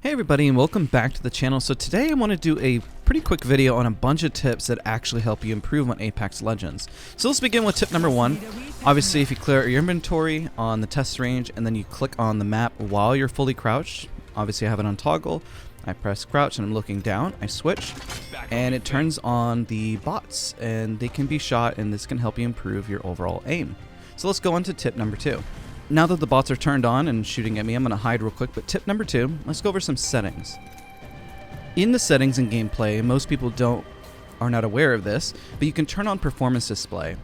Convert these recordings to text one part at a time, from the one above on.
Hey everybody, and welcome back to the channel. So today I want to do a pretty quick video on a bunch of tips that actually help you improve on Apex Legends. So let's begin with tip number one. Obviously, if you clear your inventory on the test range and then you click on the map while you're fully crouched, obviously I have it on toggle, I press crouch and I'm looking down, I switch, and it turns on the bots and they can be shot, and this can help you improve your overall aim. So let's go on to tip number two. Now that the bots are turned on and shooting at me, I'm going to hide real quick, but tip number two, let's go over some settings. In the settings in gameplay, most people are not aware of this, but you can turn on performance display.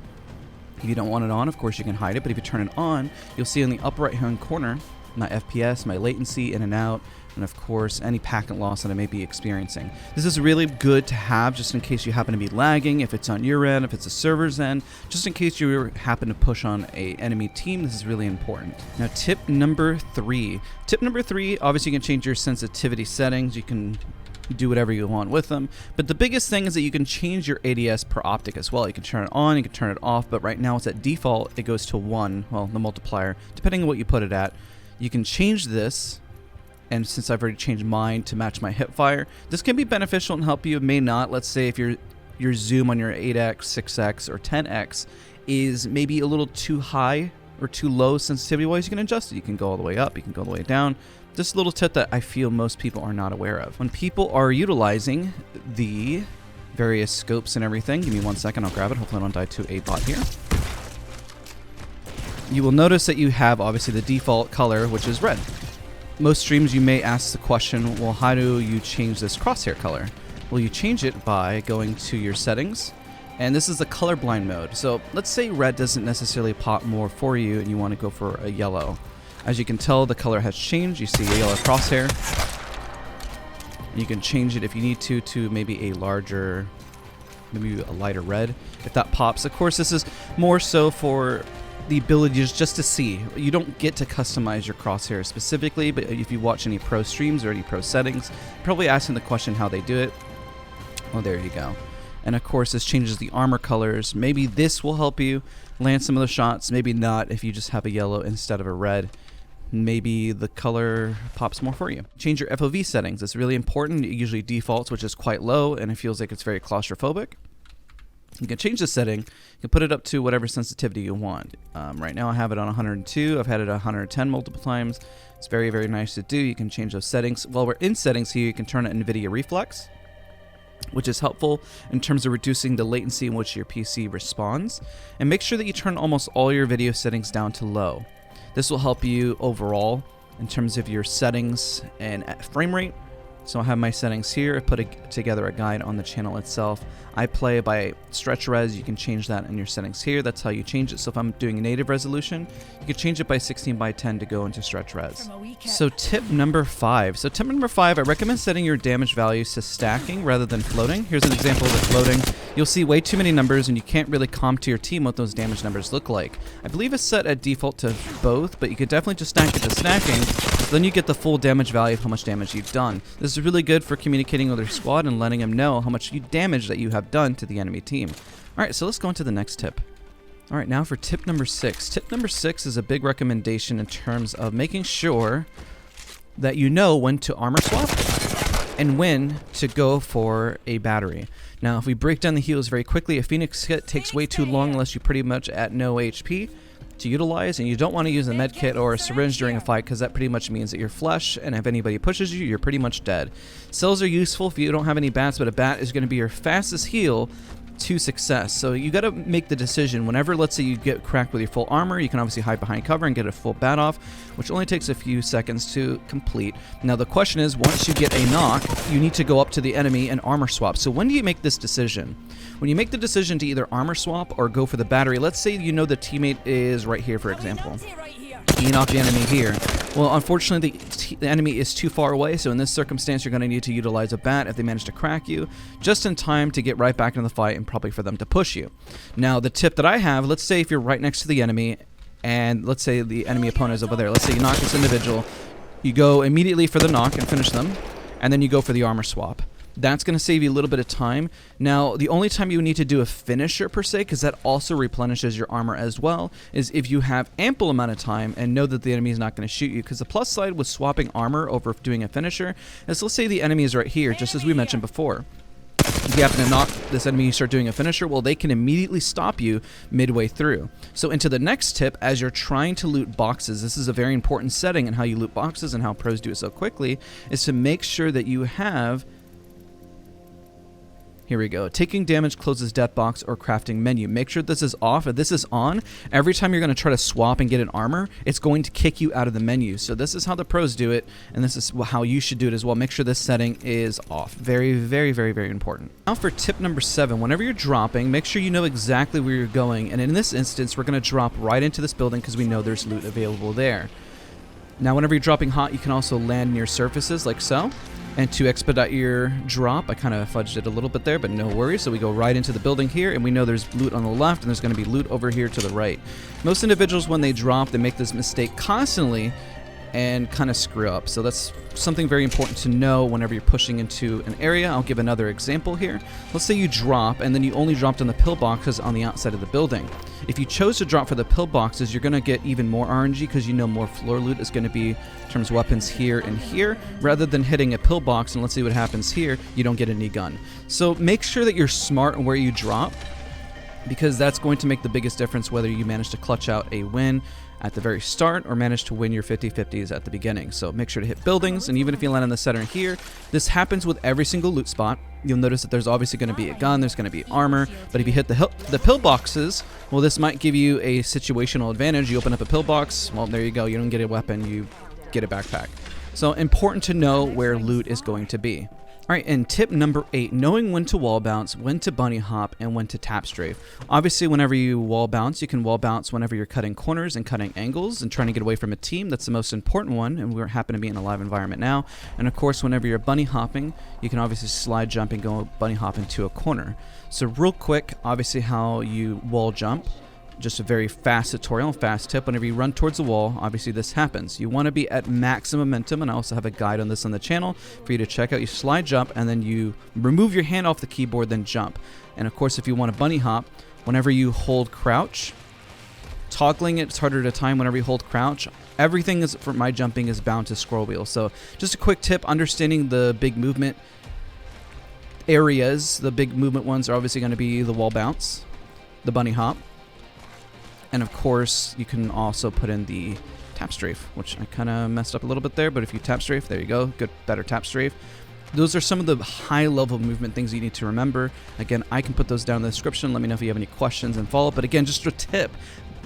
If you don't want it on, of course you can hide it, but if you turn it on, you'll see in the upper right hand corner my FPS, my latency in and out, and of course any packet loss that I may be experiencing. This is really good to have just in case you happen to be lagging, if it's on your end, if it's a server's end, just in case you happen to push on a enemy team. This is really important. Now tip number three. Tip number three, obviously you can change your sensitivity settings, you can do whatever you want with them, but the biggest thing is that you can change your ADS per optic as well. You can turn it on, you can turn it off, but right now it's at default, it goes to 1, well, the multiplier, depending on what you put it at. You can change this, and since I've already changed mine to match my hipfire, this can be beneficial and help you, it may not. Let's say if your zoom on your 8x, 6x, or 10x is maybe a little too high or too low sensitivity-wise, you can adjust it. You can go all the way up, you can go all the way down. Just a little tip that I feel most people are not aware of. When people are utilizing the various scopes and everything, give me 1 second, I'll grab it. Hopefully I don't die to a bot here. You will notice that you have obviously the default color, which is red. Most streams you may ask the question, well, how do you change this crosshair color? Well, you change it by going to your settings, and this is the colorblind mode. So let's say red doesn't necessarily pop more for you and you want to go for a yellow. As you can tell, the color has changed. You see a yellow crosshair. You can change it if you need to maybe a larger, maybe a lighter red if that pops. Of course, this is more so for the ability just to see. You don't get to customize your crosshair specifically, but if you watch any pro streams or any pro settings, probably asking the question how they do it. Oh, there you go. And of course, this changes the armor colors. Maybe this will help you land some of the shots, maybe not if you just have a yellow instead of a red. Maybe the color pops more for you. Change your FOV settings. It's really important. It usually defaults, which is quite low, and it feels like it's very claustrophobic. You can change the setting. You can put it up to whatever sensitivity you want. Right now I have it on 102. I've had it at 110 multiple times. It's very, very nice to do. You can change those settings. While we're in settings here, you can turn on NVIDIA Reflex, which is helpful in terms of reducing the latency in which your PC responds. And make sure that you turn almost all your video settings down to low. This will help you overall in terms of your settings and frame rate. So I have my settings here. I put together a guide on the channel itself. I play by stretch res. You can change that in your settings here. That's how you change it. So if I'm doing native resolution, you can change it by 16 by 10 to go into stretch res. So tip number 5. I recommend setting your damage values to stacking rather than floating. Here's an example of the floating. You'll see way too many numbers and you can't really comp to your team what those damage numbers look like. I believe it's set at default to both, but you could definitely just stack it to stacking. So then you get the full damage value of how much damage you've done. This is really good for communicating with your squad and letting them know how much damage that you have done to the enemy team. Alright, so let's go into the next tip. Alright, now for tip number 6. Tip number 6 is a big recommendation in terms of making sure that you know when to armor swap and when to go for a battery. Now, if we break down the heals very quickly, a Phoenix hit takes way too long unless you're pretty much at no HP to utilize, and you don't want to use a med kit or a syringe during a fight because that pretty much means that you're flesh, and if anybody pushes you, you're pretty much dead. Cells are useful if you don't have any bats, but a bat is going to be your fastest heal to success. So you got to make the decision whenever, let's say you get cracked with your full armor, you can obviously hide behind cover and get a full bat off, which only takes a few seconds to complete. Now the question is, once you get a knock, you need to go up to the enemy and armor swap. So when do you make this decision? When you make the decision to either armor swap or go for the battery, let's say you know the teammate is right here, for example. You knock the enemy here. Well, unfortunately, the enemy is too far away, so in this circumstance, you're going to need to utilize a bat if they manage to crack you, just in time to get right back into the fight and probably for them to push you. Now, the tip that I have, let's say if you're right next to the enemy, and let's say the enemy opponent is over there. Let's say you knock this individual, you go immediately for the knock and finish them, and then you go for the armor swap. That's going to save you a little bit of time. Now, the only time you need to do a finisher per se, because that also replenishes your armor as well, is if you have ample amount of time and know that the enemy is not going to shoot you. Because the plus side with swapping armor over doing a finisher is, let's say the enemy is right here, just as we mentioned before. If you happen to knock this enemy, you start doing a finisher, well, they can immediately stop you midway through. So into the next tip, as you're trying to loot boxes, this is a very important setting in how you loot boxes and how pros do it so quickly, is to make sure that you have... Here we go. Taking damage closes death box or crafting menu. Make sure this is off. If this is on, every time you're going to try to swap and get an armor, it's going to kick you out of the menu. So this is how the pros do it, and this is how you should do it as well. Make sure this setting is off. Very, very, very, very important. Now for tip number 7, whenever you're dropping, make sure you know exactly where you're going. And in this instance, we're going to drop right into this building because we know there's loot available there. Now, whenever you're dropping hot, you can also land near surfaces like so. And to expedite your drop, I kind of fudged it a little bit there, but no worries. So we go right into the building here, and we know there's loot on the left, and there's going to be loot over here to the right. Most individuals, when they drop, they make this mistake constantly and kind of screw up. So that's something very important to know whenever you're pushing into an area. I'll give another example here. Let's say you drop, and then you only dropped on the pillboxes on the outside of the building. If you chose to drop for the pillboxes, you're going to get even more RNG because you know more floor loot is going to be in terms of weapons here and here. Rather than hitting a pillbox and let's see what happens here, you don't get any gun. So make sure that you're smart on where you drop, because that's going to make the biggest difference whether you manage to clutch out a win at the very start or manage to win your 50-50s at the beginning. So make sure to hit buildings, and even if you land in the center here, this happens with every single loot spot. You'll notice that there's obviously going to be a gun, there's going to be armor, but if you hit the pillboxes, well, this might give you a situational advantage. You open up a pillbox, well, there you go, you don't get a weapon, you get a backpack. So important to know where loot is going to be. Alright, and tip number 8, knowing when to wall bounce, when to bunny hop, and when to tap strafe. Obviously, whenever you wall bounce, you can wall bounce whenever you're cutting corners and cutting angles and trying to get away from a team. That's the most important one, and we happen to be in a live environment now. And of course, whenever you're bunny hopping, you can obviously slide jump and go bunny hop into a corner. So real quick, obviously how you wall jump. Just a very fast tutorial, fast tip. Whenever you run towards the wall, obviously this happens. You want to be at maximum momentum, and I also have a guide on this on the channel for you to check out. You slide jump, and then you remove your hand off the keyboard, then jump. And of course, if you want to bunny hop, whenever you hold crouch, toggling it's harder to time whenever you hold crouch. Everything is for my jumping is bound to scroll wheel. So just a quick tip, understanding the big movement areas. The big movement ones are obviously going to be the wall bounce, the bunny hop, and of course, you can also put in the tap strafe, which I kind of messed up a little bit there, but if you tap strafe, there you go, good, better tap strafe. Those are some of the high-level movement things you need to remember. Again, I can put those down in the description. Let me know if you have any questions and follow up. But again, just a tip,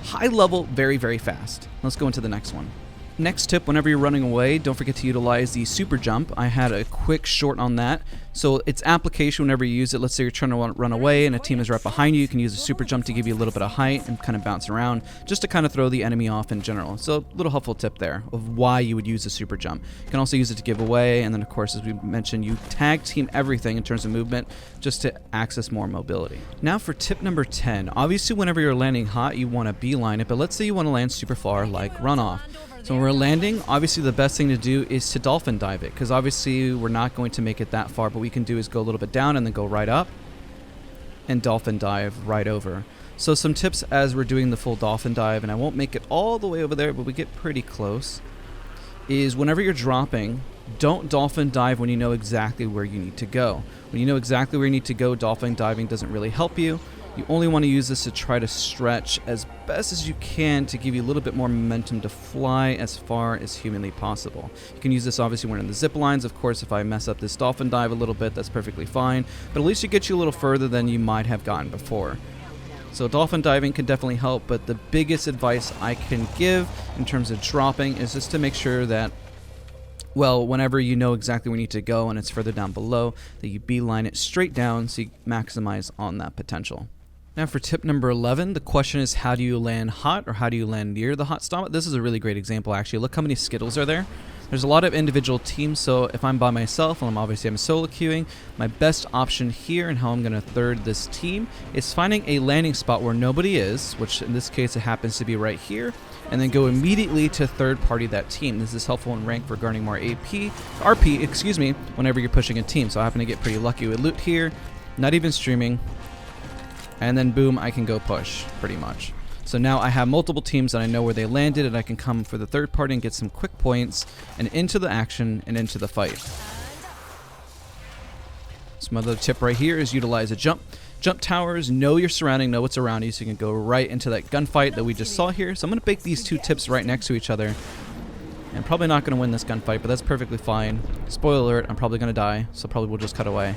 high level, very, very fast. Let's go into the next one. Next tip, whenever you're running away, don't forget to utilize the super jump. I had a quick short on that. So its application whenever you use it, let's say you're trying to run away and a team is right behind you, you can use a super jump to give you a little bit of height and kind of bounce around, just to kind of throw the enemy off in general. So a little helpful tip there of why you would use a super jump. You can also use it to give away, and then of course, as we mentioned, you tag team everything in terms of movement just to access more mobility. Now for tip number 10, obviously whenever you're landing hot, you want to beeline it, but let's say you want to land super far like runoff. So when we're landing, obviously the best thing to do is to dolphin dive it, because obviously we're not going to make it that far, but what we can do is go a little bit down and then go right up and dolphin dive right over. So some tips as we're doing the full dolphin dive, and I won't make it all the way over there, but we get pretty close, is whenever you're dropping, don't dolphin dive when you know exactly where you need to go. When you know exactly where you need to go, dolphin diving doesn't really help you. You only want to use this to try to stretch as best as you can to give you a little bit more momentum to fly as far as humanly possible. You can use this obviously when in the zip lines. Of course, if I mess up this dolphin dive a little bit, that's perfectly fine, but at least it gets you a little further than you might have gotten before. So dolphin diving can definitely help, but the biggest advice I can give in terms of dropping is just to make sure that, well, whenever you know exactly where you need to go and it's further down below, that you beeline it straight down so you maximize on that potential. Now for tip number 11, the question is how do you land hot or how do you land near the hot spot? This is a really great example actually. Look how many Skittles are there. There's a lot of individual teams, so if I'm by myself and I'm solo queuing, my best option here and how I'm going to third this team is finding a landing spot where nobody is, which in this case it happens to be right here, and then go immediately to third party that team. This is helpful in rank regarding more RP, excuse me, whenever you're pushing a team. So I happen to get pretty lucky with loot here, not even streaming, and then boom, I can go push pretty much. So now I have multiple teams and I know where they landed, and I can come for the third party and get some quick points and into the action and into the fight. Some other tip right here is utilize a jump towers, know your surrounding, know what's around you, so you can go right into that gunfight that we just saw here. So I'm going to bake these two tips right next to each other. I'm probably not going to win this gunfight, but that's perfectly fine. Spoiler alert, I'm probably going to die, so probably we'll just cut away.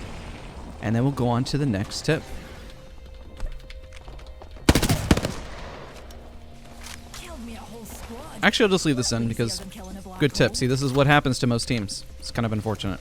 And then we'll go on to the next tip. Actually, I'll just leave this in because good tip. See, this is what happens to most teams. It's kind of unfortunate.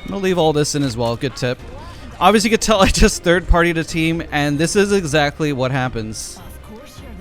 I'm gonna leave all this in as well. Good tip. Obviously, you could tell I just third-partied a team, and this is exactly what happens.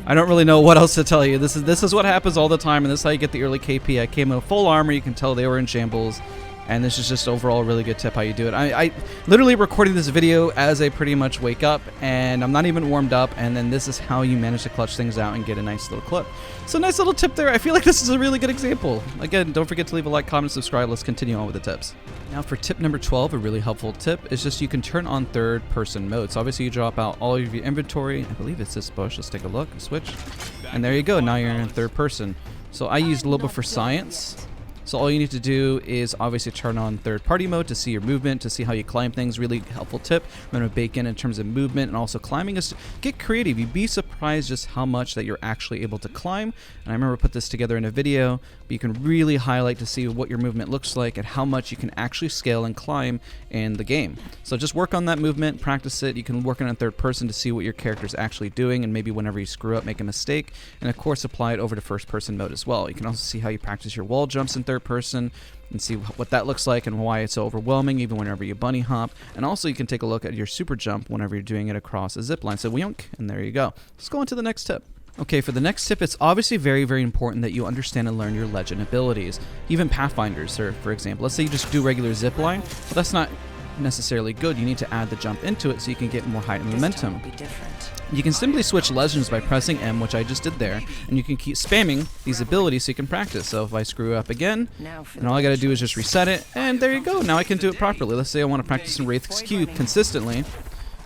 I don't really know what else to tell you. This is what happens all the time, and this is how you get the early KP. I came in full armor. You can tell they were in shambles, and this is just overall a really good tip how you do it. I literally recording this video as I pretty much wake up, and I'm not even warmed up, and then this is how you manage to clutch things out and get a nice little clip. So nice little tip there. I feel like this is a really good example. Again, don't forget to leave a like, comment, subscribe. Let's continue on with the tips. Now for tip number 12, a really helpful tip is just you can turn on third person mode. So obviously you drop out all of your inventory. I believe it's this bush. Let's take a look, switch. And there you go. Now you're in third person. So I used a little bit for science. So all you need to do is obviously turn on third party mode to see your movement, to see how you climb things. Really helpful tip. I'm going to bake in terms of movement and also climbing. Is get creative. You'd be surprised just how much that you're actually able to climb. And I remember I put this together in a video, but you can really highlight to see what your movement looks like and how much you can actually scale and climb in the game. So just work on that movement, practice it. You can work on it in third person to see what your character's actually doing, and maybe whenever you screw up, make a mistake. And of course, apply it over to first person mode as well. You can also see how you practice your wall jumps in third person and see what that looks like and why it's so overwhelming even whenever you bunny hop. And also you can take a look at your super jump whenever you're doing it across a zipline. So yoink, and there you go. Let's go on to the next tip. Okay, for the next tip, it's obviously very, very important that you understand and learn your legend abilities. Even Pathfinders, for example. Let's say you just do regular zipline. Well, that's not necessarily good. You need to add the jump into it so you can get more height and momentum. You can simply switch legends by pressing M, which I just did there, and you can keep spamming these abilities so you can practice. So if I screw up again, and all I gotta do is just reset it, and there you go. Now I can do it properly. Let's say I want to practice in Wraith's Q consistently.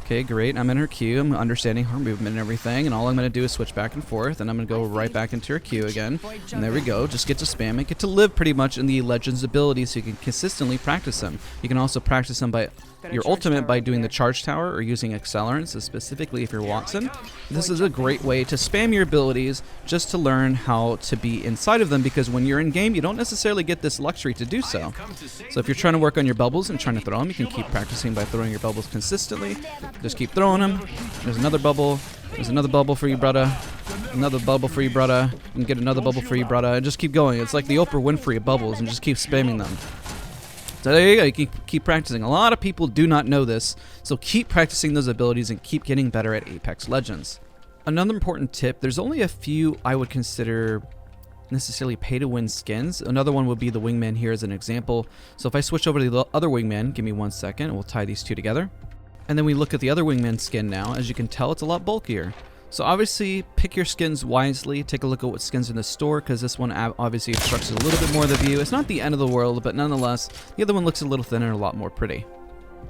Okay, great. I'm in her Q. I'm understanding her movement and everything, and all I'm going to do is switch back and forth, and I'm going to go right back into her Q again. And there we go. Just get to spam it. Get to live pretty much in the Legends abilities so you can consistently practice them. You can also practice them by your ultimate by doing the charge tower or using accelerants, so specifically if you're Watson. This is a great way to spam your abilities just to learn how to be inside of them, because when you're in game, you don't necessarily get this luxury to do so. So if you're trying to work on your bubbles and trying to throw them, you can keep practicing by throwing your bubbles consistently. Just keep throwing them. There's another bubble. There's another bubble for you, brother. Another bubble for you, brother. And get another bubble for you, brother. And just keep going. It's like the Oprah Winfrey of bubbles, and just keep spamming them. So there you go, you can keep practicing. A lot of people do not know this, so keep practicing those abilities and keep getting better at Apex Legends. Another important tip, there's only a few I would consider necessarily pay-to-win skins. Another one would be the Wingman here as an example. So if I switch over to the other Wingman, give me 1 second, and we'll tie these two together. And then we look at the other Wingman skin now. As you can tell, it's a lot bulkier. So obviously, pick your skins wisely. Take a look at what skins are in the store, because this one obviously obstructs a little bit more of the view. It's not the end of the world, but nonetheless, the other one looks a little thinner and a lot more pretty.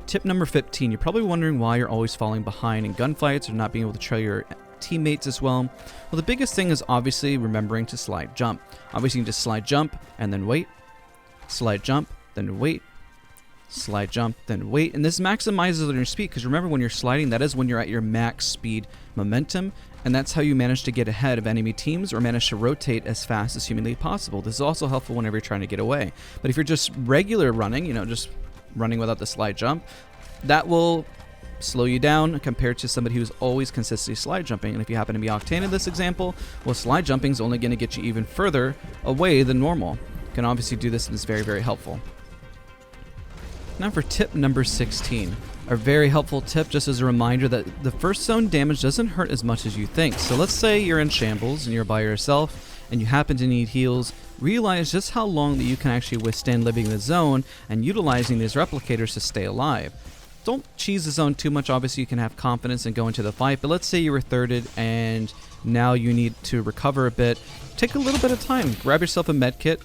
Tip number 15. You're probably wondering why you're always falling behind in gunfights or not being able to trail your teammates as well. Well, the biggest thing is obviously remembering to slide jump. Obviously, you can just slide jump and then wait. Slide jump, then wait. Slide jump, then wait, and this maximizes on your speed, because remember, when you're sliding, that is when you're at your max speed momentum, and that's how you manage to get ahead of enemy teams or manage to rotate as fast as humanly possible. This is also helpful whenever you're trying to get away. But if you're just regular running, just running without the slide jump, that will slow you down compared to somebody who's always consistently slide jumping. And if you happen to be Octane in this example, well, slide jumping is only going to get you even further away than normal. You can obviously do this, and it's very, very helpful. Now for tip number 16. A very helpful tip, just as a reminder that the first zone damage doesn't hurt as much as you think. So let's say you're in shambles and you're by yourself and you happen to need heals. Realize just how long that you can actually withstand living in the zone and utilizing these replicators to stay alive. Don't cheese the zone too much. Obviously you can have confidence and go into the fight, but let's say you were thirded and now you need to recover a bit. Take a little bit of time, grab yourself a med kit,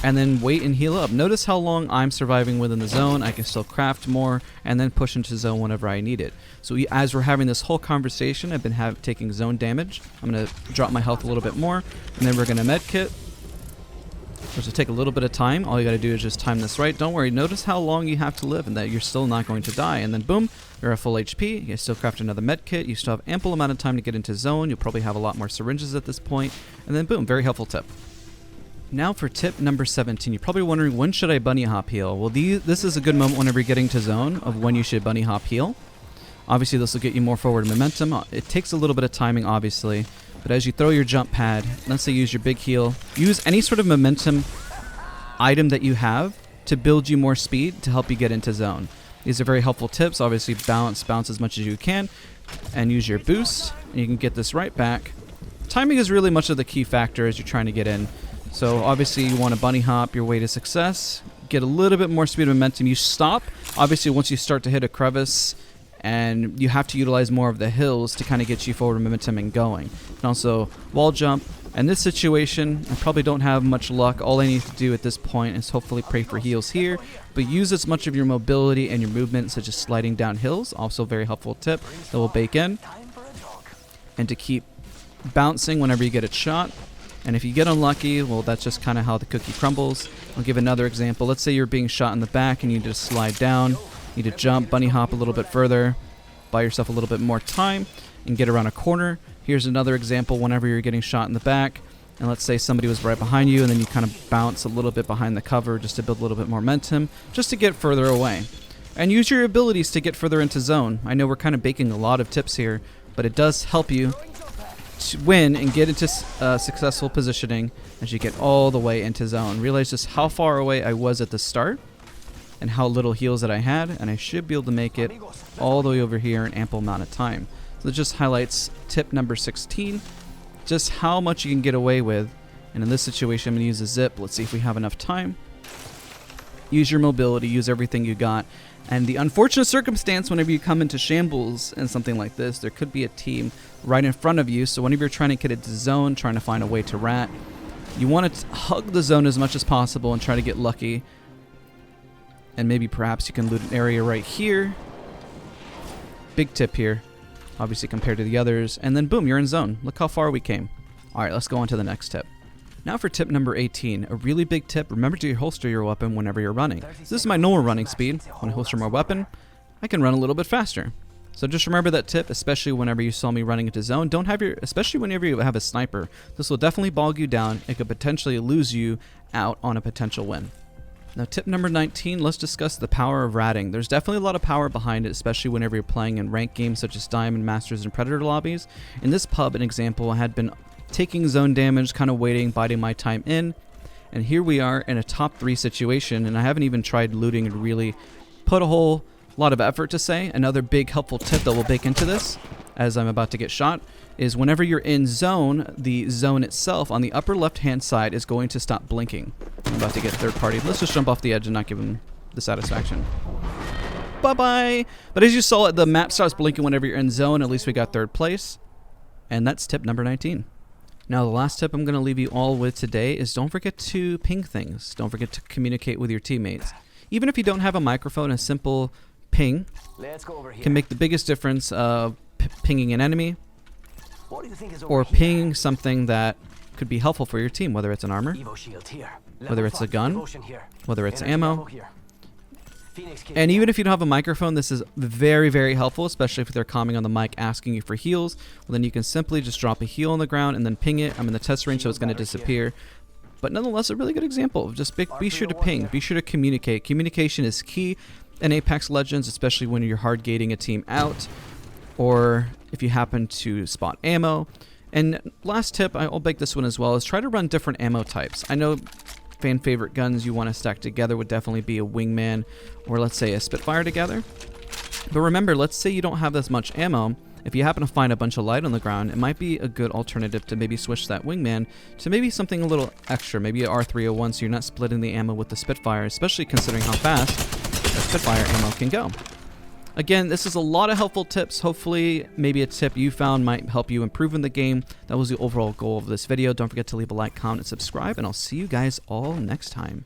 and then wait and heal up. Notice how long I'm surviving within the zone. I can still craft more and then push into zone whenever I need it. So as we're having this whole conversation, I've been taking zone damage. I'm going to drop my health a little bit more, and then we're going to med kit. Which will take a little bit of time. All you got to do is just time this right. Don't worry. Notice how long you have to live and that you're still not going to die. And then boom, you're at full HP. You can still craft another med kit. You still have ample amount of time to get into zone. You'll probably have a lot more syringes at this point. And then boom, very helpful tip. Now for tip number 17. You're probably wondering, when should I bunny hop heal? Well, this is a good moment whenever you're getting to zone of when you should bunny hop heal. Obviously, this will get you more forward momentum. It takes a little bit of timing, obviously. But as you throw your jump pad, let's say use your big heal. Use any sort of momentum item that you have to build you more speed to help you get into zone. These are very helpful tips. Obviously, bounce as much as you can. And use your boost. And you can get this right back. Timing is really much of the key factor as you're trying to get in. So obviously you want to bunny hop your way to success, get a little bit more speed and momentum. You stop, obviously, once you start to hit a crevice, and you have to utilize more of the hills to kind of get you forward momentum and going. And also wall jump. In this situation, I probably don't have much luck. All I need to do at this point is hopefully pray for heals here, but use as much of your mobility and your movement, such as sliding down hills. Also a very helpful tip that will bake in. And to keep bouncing whenever you get a shot. And if you get unlucky, well, that's just kind of how the cookie crumbles. I'll give another example. Let's say you're being shot in the back and you just slide down. You need to jump, bunny hop a little bit further, buy yourself a little bit more time, and get around a corner. Here's another example whenever you're getting shot in the back. And let's say somebody was right behind you, and then you kind of bounce a little bit behind the cover just to build a little bit more momentum, just to get further away. And use your abilities to get further into zone. I know we're kind of baking a lot of tips here, but it does help you to win and get into successful positioning as you get all the way into zone. Realize just how far away I was at the start and how little heals that I had, and I should be able to make it all the way over here in ample amount of time. So that just highlights tip number 16, just how much you can get away with. And in this situation, I'm going to use a zip. Let's see if we have enough time. Use your mobility, use everything you got. And the unfortunate circumstance whenever you come into shambles and something like this, there could be a team right in front of you. So whenever you're trying to get into zone, trying to find a way to rat, you want to hug the zone as much as possible and try to get lucky. And maybe perhaps you can loot an area right here. Big tip here, obviously compared to the others. And then boom, you're in zone. Look how far we came. All right, let's go on to the next tip. Now for tip number 18, a really big tip. Remember to holster your weapon whenever you're running. So this is my normal running speed. When I holster my weapon, I can run a little bit faster. So just remember that tip, especially whenever you saw me running into zone. Don't have especially whenever you have a sniper. This will definitely bog you down. It could potentially lose you out on a potential win. Now tip number 19, let's discuss the power of ratting. There's definitely a lot of power behind it, especially whenever you're playing in ranked games such as Diamond, Masters, and Predator lobbies. In this pub, an example, I had been taking zone damage, kind of waiting, biding my time in, and here we are in a top 3 situation, and I haven't even tried looting and really put a whole lot of effort to say. Another big helpful tip that will bake into this, as I'm about to get shot, is whenever you're in zone, the zone itself on the upper left hand side is going to stop blinking. I'm about to get third party. Let's just jump off the edge and not give him the satisfaction. Bye-bye! But as you saw, the map starts blinking whenever you're in zone. At least we got third place. And that's tip number 19. Now, the last tip I'm going to leave you all with today is don't forget to ping things. Don't forget to communicate with your teammates. Even if you don't have a microphone, a simple ping can make the biggest difference of pinging an enemy or pinging something that could be helpful for your team, whether it's an armor, whether it's a gun, whether it's ammo. And even if you don't have a microphone, this is very, very helpful, especially if they're coming on the mic asking you for heals. Well, then you can simply just drop a heal on the ground and then ping it. I'm in the test range, so it's going to disappear. But nonetheless, a really good example of just be sure to ping, be sure to communicate. Communication is key in Apex Legends, especially when you're hard gating a team out, or if you happen to spot ammo. And last tip, I'll bake this one as well, is try to run different ammo types. I know fan favorite guns you want to stack together would definitely be a Wingman or let's say a Spitfire together. But remember, let's say you don't have this much ammo. If you happen to find a bunch of light on the ground, it might be a good alternative to maybe switch that Wingman to maybe something a little extra, maybe a R301, so you're not splitting the ammo with the Spitfire, especially considering how fast that Spitfire ammo can go. Again, this is a lot of helpful tips. Hopefully, maybe a tip you found might help you improve in the game. That was the overall goal of this video. Don't forget to leave a like, comment, and subscribe, and I'll see you guys all next time.